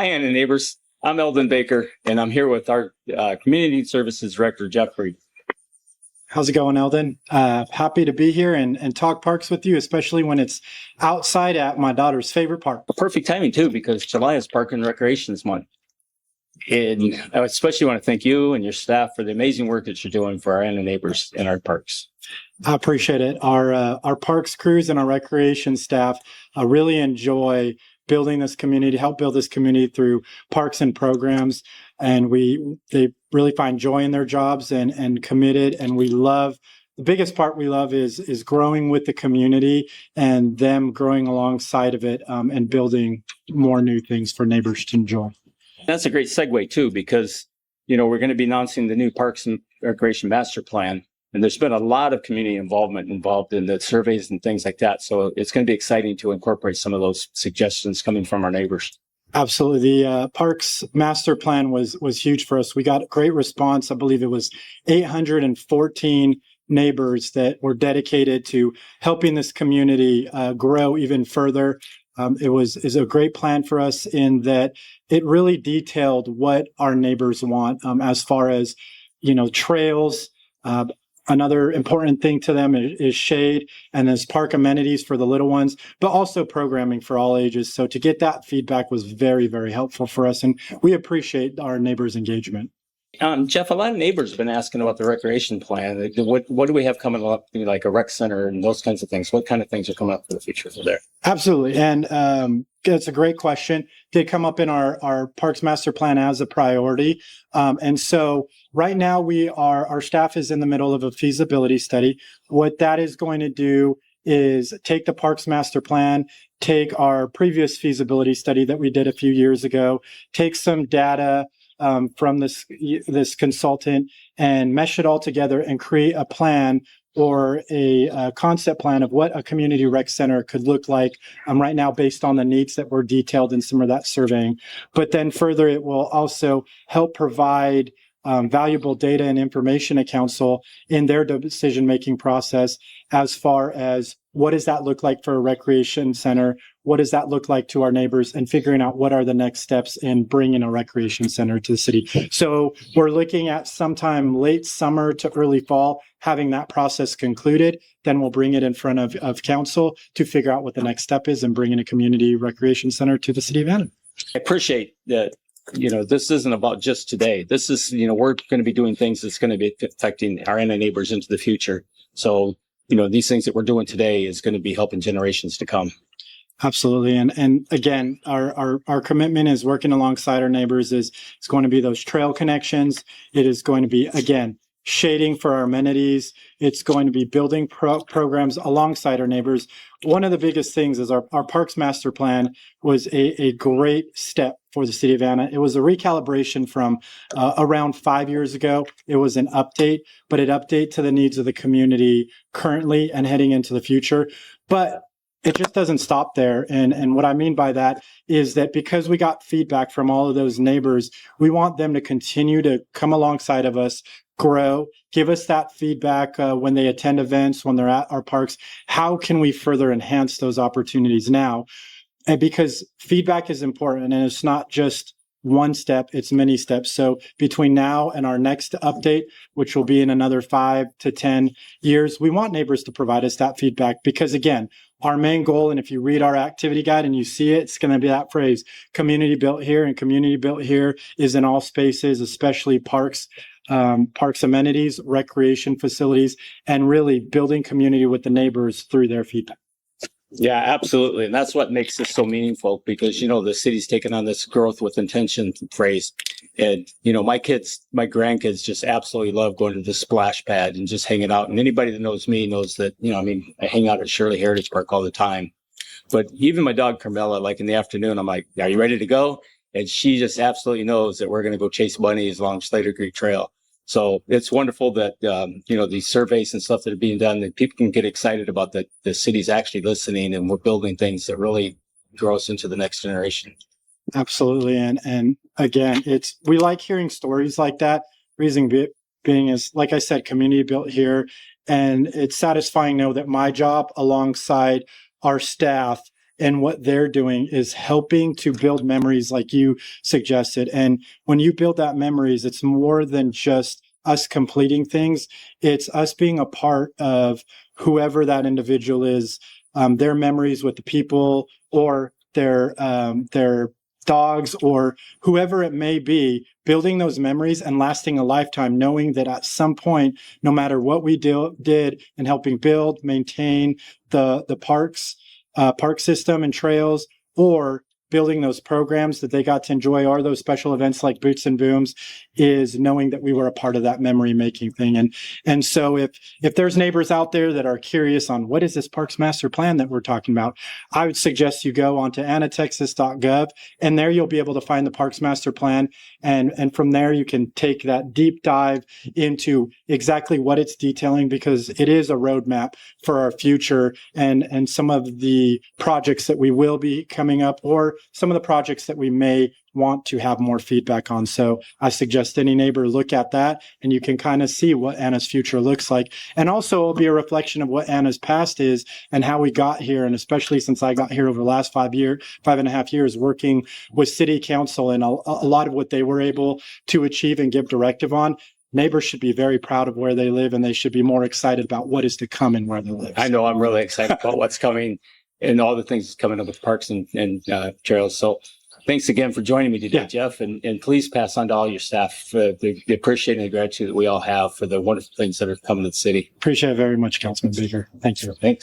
Hi, Anna neighbors. I'm Elden Baker, and I'm here with our Community Services Director, Jeff Freeth. How's it going, Eldon? Happy to be here and talk parks with you, especially when it's outside at my daughter's favorite park. Perfect timing, too, because July is Park and Recreations Month. And I especially want to thank you and your staff for the amazing work that you're doing for our Anna neighbors in our parks. I appreciate it. Our parks crews and our recreation staff really enjoy building this community, help build this community through parks and programs. And they really find joy in their jobs and committed. And the biggest part we love is growing with the community and them growing alongside of it and building more new things for neighbors to enjoy. That's a great segue too, because, we're going to be announcing the new Parks and Recreation Master Plan. And there's been a lot of community involved in the surveys and things like that. So it's going to be exciting to incorporate some of those suggestions coming from our neighbors. Absolutely. The Parks Master Plan was huge for us. We got a great response. I believe it was 814 neighbors that were dedicated to helping this community grow even further. Is a great plan for us in that it really detailed what our neighbors want as far as, trails. Another important thing to them is shade and there's park amenities for the little ones, but also programming for all ages. So to get that feedback was very, very helpful for us. And we appreciate our neighbors' engagement. Jeff, a lot of neighbors have been asking about the recreation plan. What do we have coming up, like a rec center and those kinds of things? What kind of things are coming up for the future for there? Absolutely. And it's a great question. Did come up in our Parks Master Plan as a priority. And so right now our staff is in the middle of a feasibility study. What that is going to do is take the Parks Master Plan, take our previous feasibility study that we did a few years ago, take some data from this consultant and mesh it all together and create a plan or a concept plan of what a community rec center could look like right now based on the needs that were detailed in some of that surveying. But then further, it will also help provide valuable data and information to council in their decision-making process as far as what does that look like for a recreation center? What does that look like to our neighbors and figuring out what are the next steps in bringing a recreation center to the city. So we're looking at sometime late summer to early fall, having that process concluded. Then we'll bring it in front of council to figure out what the next step is and bringing a community recreation center to the city of Anna. I appreciate that. This isn't about just today. This is, we're going to be doing things that's going to be affecting our Anna neighbors into the future. So, these things that we're doing today is going to be helping generations to come. Absolutely. And again, our commitment is working alongside our neighbors is going to be those trail connections. It is going to be, again, shading for our amenities. It's going to be building programs alongside our neighbors. One of the biggest things is our Parks Master Plan was a great step for the city of Anna. It was a recalibration from around 5 years ago. It was an update, but it updated to the needs of the community currently and heading into the future. But it just doesn't stop there. And what I mean by that is that because we got feedback from all of those neighbors, we want them to continue to come alongside of us, grow, give us that feedback when they attend events, when they're at our parks. How can we further enhance those opportunities now? And because feedback is important and it's not just one step, it's many steps. So between now and our next update, which will be in another 5 to 10 years, we want neighbors to provide us that feedback because again, our main goal, and if you read our activity guide and you see it, it's going to be that phrase, community built here, and community built here is in all spaces, especially parks, parks amenities, recreation facilities, and really building community with the neighbors through their feedback. Yeah, absolutely. And that's what makes this so meaningful because, the city's taken on this growth with intention phrase. And, my grandkids just absolutely love going to the splash pad and just hanging out. And anybody that knows me knows that, I hang out at Shirley Heritage Park all the time. But even my dog Carmela, like in the afternoon, I'm like, are you ready to go? And she just absolutely knows that we're going to go chase bunnies along Slater Creek Trail. So it's wonderful that, these surveys and stuff that are being done, that people can get excited about that the city's actually listening and we're building things that really grow us into the next generation. Absolutely. And again, we like hearing stories like that. Reason being is, like I said, community built here. And it's satisfying to know that my job alongside our staff and what they're doing is helping to build memories like you suggested. And when you build that memories, it's more than just us completing things. It's us being a part of whoever that individual is, their memories with the people or their dogs or whoever it may be, building those memories and lasting a lifetime, knowing that at some point, no matter what we did in helping build, maintain the park system and trails, or building those programs that they got to enjoy, or those special events like Boots and Booms, is knowing that we were a part of that memory making thing. And so if there's neighbors out there that are curious on what is this Parks Master Plan that we're talking about, I would suggest you go onto anatexas.gov, and there you'll be able to find the Parks Master Plan. And from there, you can take that deep dive into exactly what it's detailing, because it is a roadmap for our future and some of the projects that we will be coming up, or some of the projects that we may want to have more feedback on. So I suggest any neighbor look at that, and you can kind of see what Anna's future looks like. And also it'll be a reflection of what Anna's past is and how we got here. And especially since I got here over the last 5.5 years, working with city council and a lot of what they were able to achieve and give directive on. Neighbors should be very proud of where they live, and they should be more excited about what is to come and where they live. I know I'm really excited about what's coming and all the things coming up with parks and trails. So thanks again for joining me today, Jeff. And please pass on to all your staff for the appreciation and gratitude that we all have for the wonderful things that are coming to the city. Appreciate it very much, Councilman Baker. Thank you. Thanks.